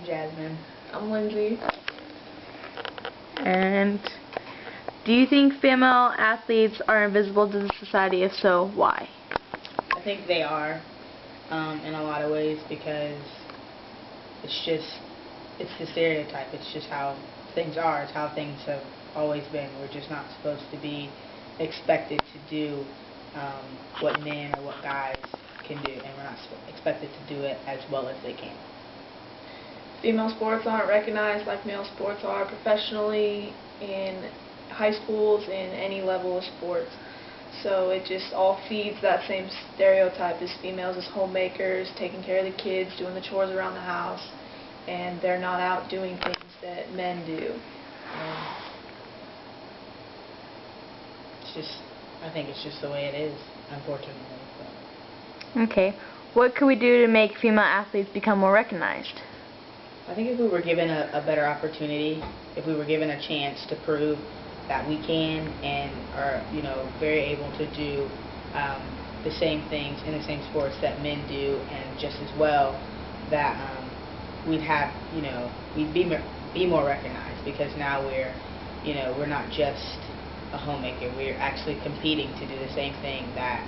Jasmine. I'm Lindsay. And do you think female athletes are invisible to the society? If so, why? I think they are, in a lot of ways, because it's the stereotype. It's just how things are. It's how things have always been. We're just not supposed to be expected to do what men or what guys can do, and we're not expected to do it as well as they can. Female sports aren't recognized like male sports are professionally in high schools, in any level of sports. So it just all feeds that same stereotype as females as homemakers, taking care of the kids, doing the chores around the house, and they're not out doing things that men do. I think it's just the way it is, unfortunately. Okay. What could we do to make female athletes become more recognized? I think if we were given a better opportunity, if we were given a chance to prove that we can and are, very able to do the same things in the same sports that men do and just as well, that we'd have, we'd be more recognized, because now we're not just a homemaker. We're actually competing to do the same thing that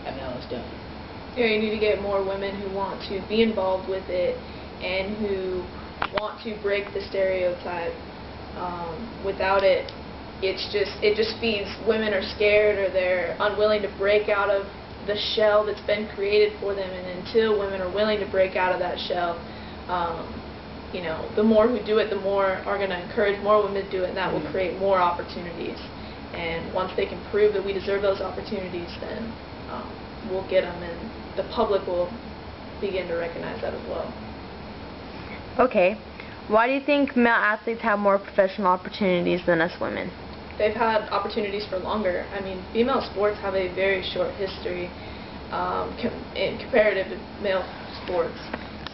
a male is doing. Yeah, you need to get more women who want to be involved with it and who want to break the stereotype. Without it, it just feeds women are scared, or they're unwilling to break out of the shell that's been created for them. And until women are willing to break out of that shell, the more who do it, the more are going to encourage more women to do it, and that will create more opportunities. And once they can prove that we deserve those opportunities, then we'll get them, and the public will begin to recognize that as well. Okay. Why do you think male athletes have more professional opportunities than us women? They've had opportunities for longer. I mean, female sports have a very short history in comparative to male sports.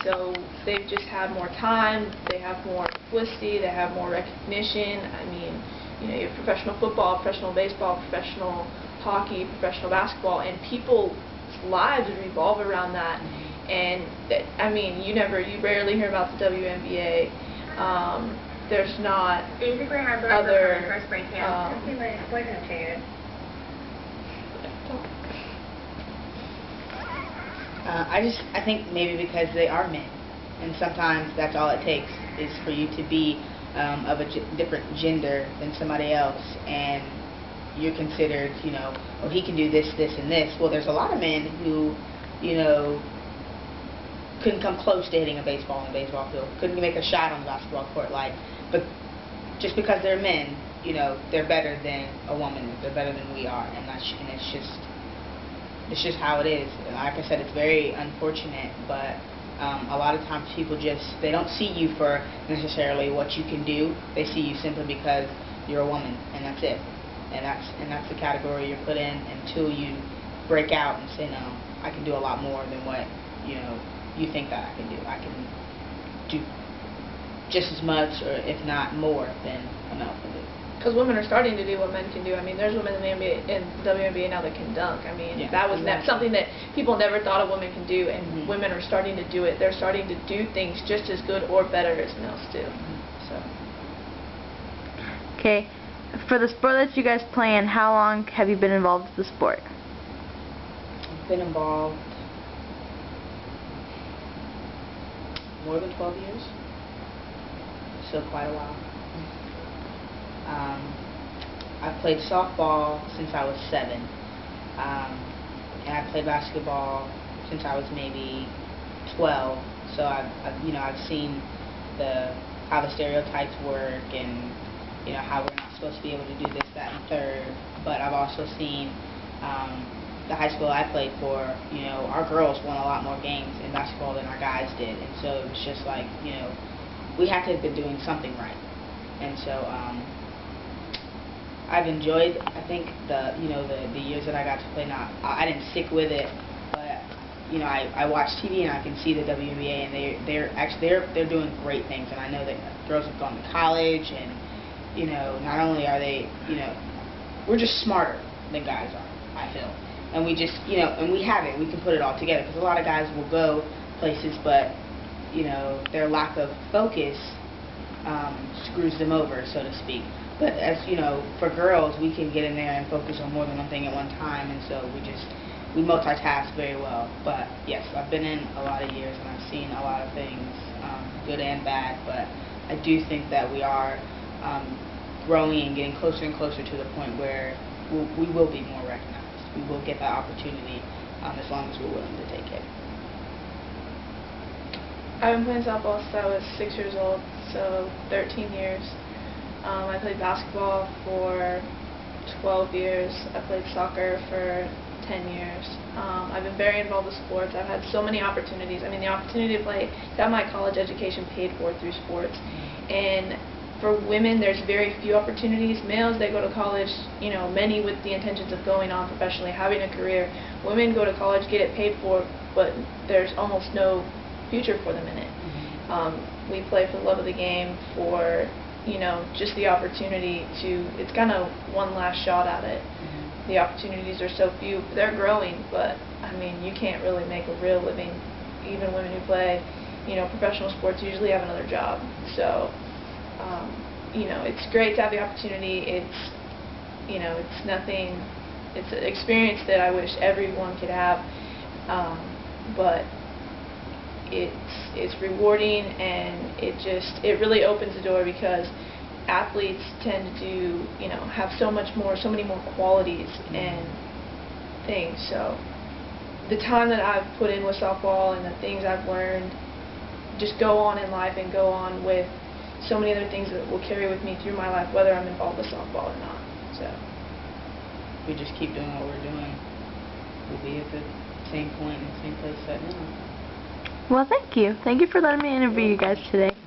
So they've just had more time, they have more publicity, they have more recognition. I mean, you have professional football, professional baseball, professional hockey, professional basketball, and people's lives revolve around that. And I mean, you rarely hear about the WNBA. There's not other. I think maybe because they are men, and sometimes that's all it takes is for you to be of a different gender than somebody else, and you're considered, oh, he can do this, this, and this. Well, there's a lot of men who, couldn't come close to hitting a baseball in a baseball field, couldn't make a shot on the basketball court, but just because they're men, they're better than a woman, they're better than we are, and it's just how it is. Like I said, it's very unfortunate, but a lot of times people they don't see you for necessarily what you can do. They see you simply because you're a woman, and that's it. And that's the category you're put in until you break out and say, no, I can do a lot more than what you think that I can do. I can do just as much, or if not more, than a male can do. Because women are starting to do what men can do. I mean, there's women in the NBA, in WNBA now that can dunk. I mean, that was something that people never thought a woman can do, and women are starting to do it. They're starting to do things just as good or better as males do. So. Okay. For the sport that you guys play in, how long have you been involved with the sport? I've been involved more than 12 years, so quite a while. I've played softball since I was 7, and I played basketball since I was maybe 12. So I've seen how the stereotypes work, and how we're not supposed to be able to do this, that, and third. But I've also seen the high school I played for. Our girls won a lot more games in basketball than our guys did, and so it was just like, we had to have been doing something right. And so I've enjoyed, I think, the years that I got to play. Now, I didn't stick with it, but I watch TV and I can see the WNBA, and they're doing great things. And I know that girls have gone to college, and not only are they, we're just smarter than guys are, I feel. And we just, and we have it. We can put it all together, because a lot of guys will go places, but their lack of focus screws them over, so to speak. But as for girls, we can get in there and focus on more than one thing at one time, and so we multitask very well. But yes, I've been in a lot of years and I've seen a lot of things, good and bad. But I do think that we are growing and getting closer and closer to the point where we will be more recognized. We will get that opportunity as long as we're willing to take it. I've been playing softball since I was 6 years old, so 13 years. I played basketball for 12 years. I played soccer for 10 years. I've been very involved with sports. I've had so many opportunities. I mean, the opportunity to have my college education paid for through sports. And for women, there's very few opportunities. Males, they go to college, many with the intentions of going on professionally, having a career. Women go to college, get it paid for, but there's almost no future for them in it. We play for the love of the game, for just the opportunity to, it's kind of one last shot at it. The opportunities are so few. They're growing, but I mean, you can't really make a real living. Even women who play professional sports usually have another job. So it's great to have the opportunity. It's nothing, it's an experience that I wish everyone could have, but it's rewarding, and it really opens the door, because athletes tend to have so many more qualities and things. So the time that I've put in with softball and the things I've learned just go on in life and go on with so many other things that will carry with me through my life, whether I'm involved with softball or not. So we just keep doing what we're doing, we'll be at the same point and same place right now. Well, thank you. Thank you for letting me interview you guys today.